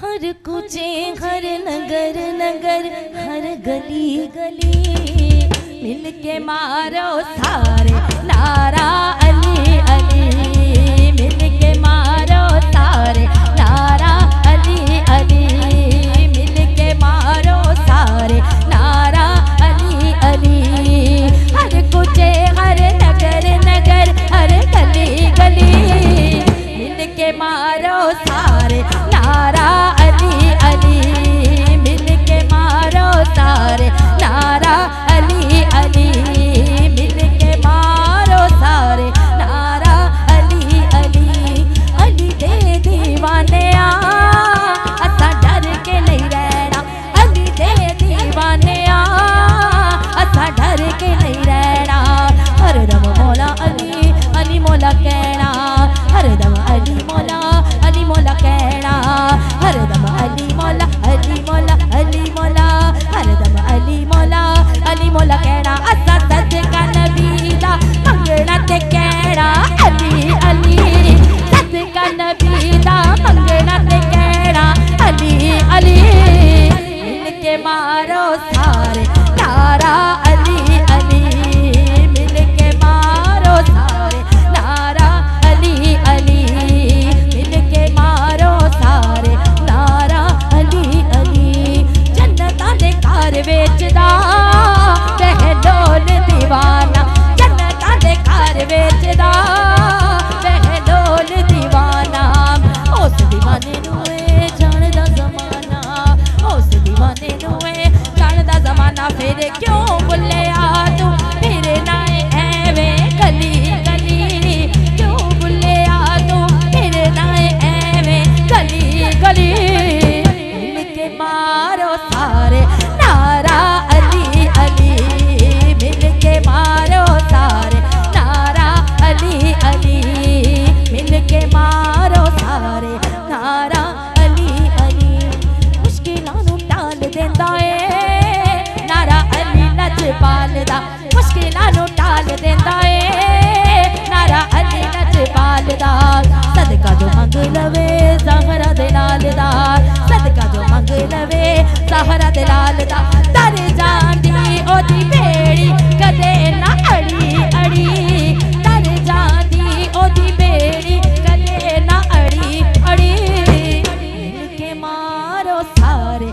हर कूचे हर नगर नगर हर गली गली मिल के मारो सारे नारा अली अली। मिल के मारो सारे नारा अली अली। मिल के मारो सारे नारा अली अली। हर कूचे हर नगर नगर हर गली गली मिल के मारो सारे नारा अली अली। मिल के मारो सारे नारा अली अली। मिल के मारो सारे नारा अली अली। अली दे दीवाने असा डर के नहीं रहना। अली दे दीवाने असा डर के नहीं रहना। हरदम मौला अली अली मौला कहना। हरदम अली मौला कहना। हरदम अली मौला अली मौला हरदम अली मौला कहना। असा सदका नबी दा मंगना ते कहना अली अली। सदका नबी दा मंगना ते कहना अली अली। मिल के मारो सारे नारा अली अली। मिल के मारो सारे नारा अली अली। मिल के मारो सारे नारा अली अली। जन्नतां दे घर वेचदा बहलोल दीवाना। जन्नतां दे घर वेचदा बहलोल दीवाना। उस दीवाने नूं जानदा ज़माना। उस दीवाने नूं जानदा ज़माना। फिर क्यों बुल्लिया तू फिर ना एवें गली गली। क्यों बुल्लिया तू फिर ना एवें गली गली। मिल के मारो सारे नारा अली अली। मिल के मारो सारे नारा अली अली। मिल के मारो सारे नारा अली अली। मुश्किलां नूं टाल देंदा ए नारा अली लजपाल दा। मुश्किलां नूं टाल देंदा ए नारा अली लजपाल दा। सदका जो मंग लवे ज़हरा दे लाल दा। सदका जो मंग लवे ज़हरा दे लाल दा। दर जांदी ओदी बेड़ी कदे ना अड़ी अड़ी। दर जांदी ओदी बेड़ी कदे ना अड़ी अड़ी। मिल के मारो सारे